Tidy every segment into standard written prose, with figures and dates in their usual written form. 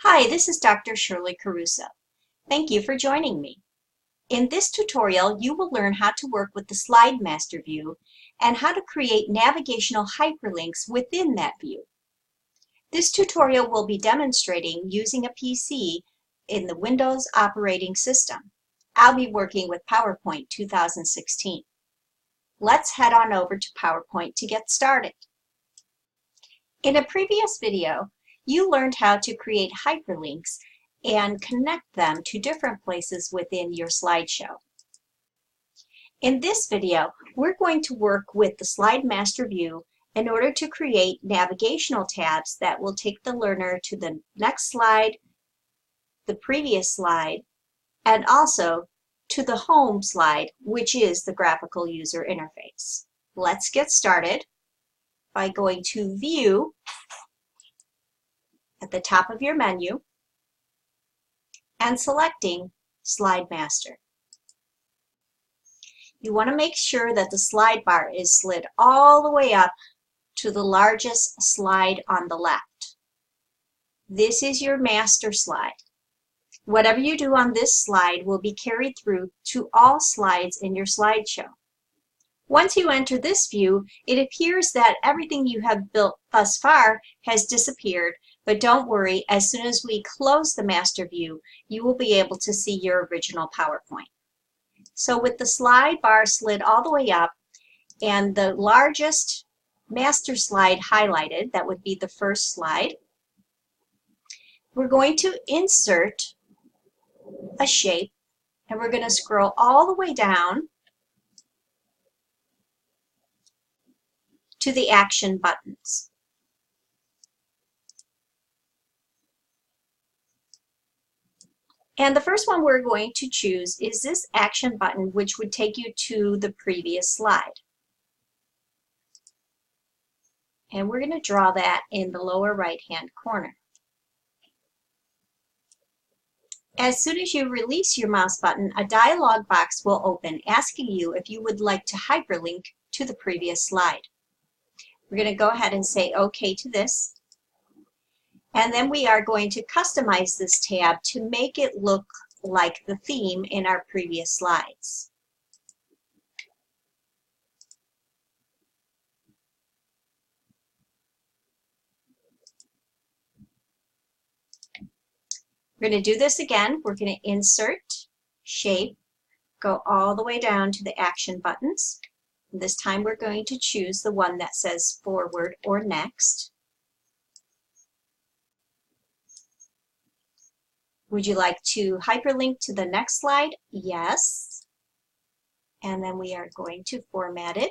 Hi, this is Dr. Shirley Caruso. Thank you for joining me. In this tutorial, you will learn how to work with the Slide Master view and how to create navigational hyperlinks within that view. This tutorial will be demonstrating using a PC in the Windows operating system. I'll be working with PowerPoint 2016. Let's head on over to PowerPoint to get started. In a previous video, you learned how to create hyperlinks and connect them to different places within your slideshow. In this video, we're going to work with the Slide Master view in order to create navigational tabs that will take the learner to the next slide, the previous slide, and also to the home slide, which is the graphical user interface. Let's get started by going to View at the top of your menu and selecting Slide Master. You want to make sure that the slide bar is slid all the way up to the largest slide on the left. This is your master slide. Whatever you do on this slide will be carried through to all slides in your slideshow. Once you enter this view, it appears that everything you have built thus far has disappeared, but don't worry, as soon as we close the master view, you will be able to see your original PowerPoint. So with the slide bar slid all the way up and the largest master slide highlighted, that would be the first slide, we're going to insert a shape and we're going to scroll all the way down to the action buttons. And the first one we're going to choose is this action button, which would take you to the previous slide. And we're going to draw that in the lower right-hand corner. As soon as you release your mouse button, a dialog box will open asking you if you would like to hyperlink to the previous slide. We're going to go ahead and say OK to this. And then we are going to customize this tab to make it look like the theme in our previous slides. We're going to do this again. We're going to insert, shape, go all the way down to the action buttons. And this time we're going to choose the one that says forward or next. Would you like to hyperlink to the next slide? Yes. And then we are going to format it.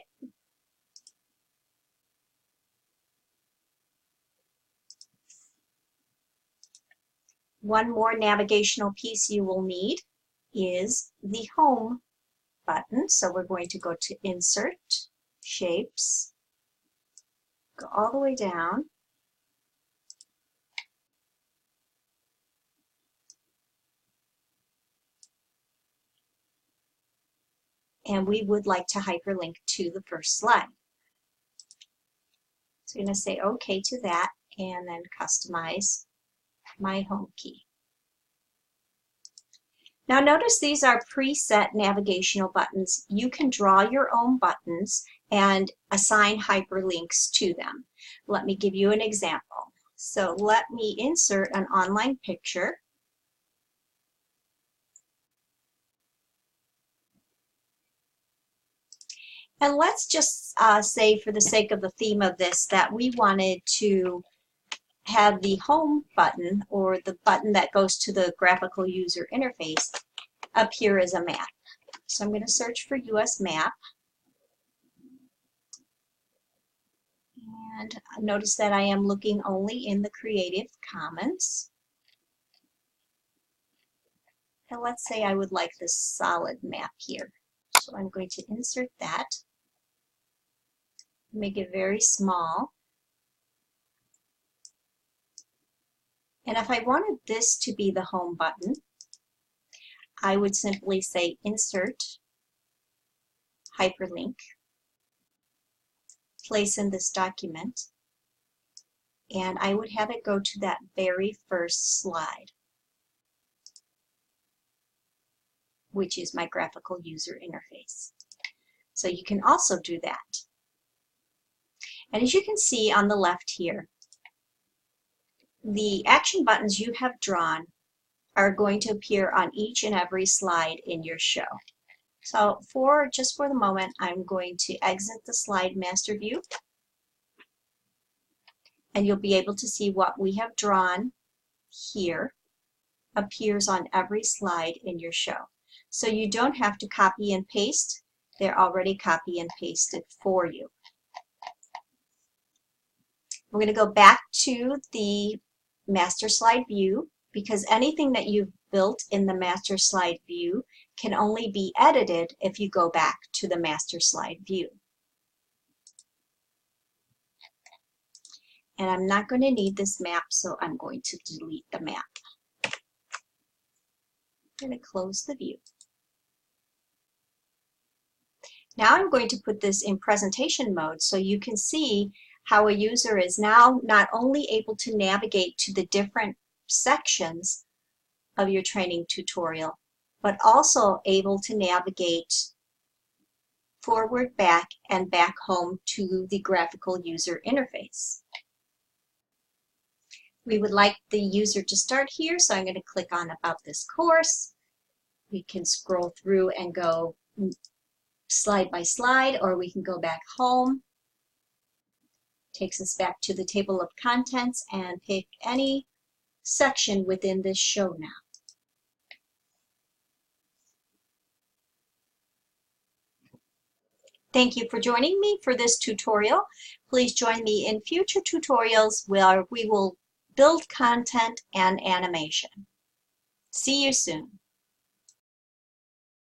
One more navigational piece you will need is the home button. So we're going to go to Insert, Shapes, go all the way down. And we would like to hyperlink to the first slide. So I'm going to say OK to that and then customize my home key. Now notice these are preset navigational buttons. You can draw your own buttons and assign hyperlinks to them. Let me give you an example. So let me insert an online picture. And let's just say, for the sake of the theme of this, that we wanted to have the home button, or the button that goes to the graphical user interface, appear as a map. So I'm going to search for US map. And notice that I am looking only in the Creative Commons. And let's say I would like this solid map here. So I'm going to insert that. Make it very small. And if I wanted this to be the home button, I would simply say Insert, Hyperlink, place in this document, and I would have it go to that very first slide, which is my graphical user interface. So you can also do that. And as you can see on the left here, the action buttons you have drawn are going to appear on each and every slide in your show. So just for the moment, I'm going to exit the slide master view, and you'll be able to see what we have drawn here appears on every slide in your show. So you don't have to copy and paste. They're already copy and pasted for you. We're going to go back to the master slide view, because anything that you've built in the master slide view can only be edited if you go back to the master slide view. And I'm not going to need this map, so I'm going to delete the map. I'm going to close the view. Now I'm going to put this in presentation mode so you can see how a user is now not only able to navigate to the different sections of your training tutorial, but also able to navigate forward, back, and back home to the graphical user interface. We would like the user to start here, so I'm going to click on About This Course. We can scroll through and go slide by slide, or we can go back home. Takes us back to the table of contents and pick any section within this show now. Thank you for joining me for this tutorial. Please join me in future tutorials where we will build content and animation. See you soon.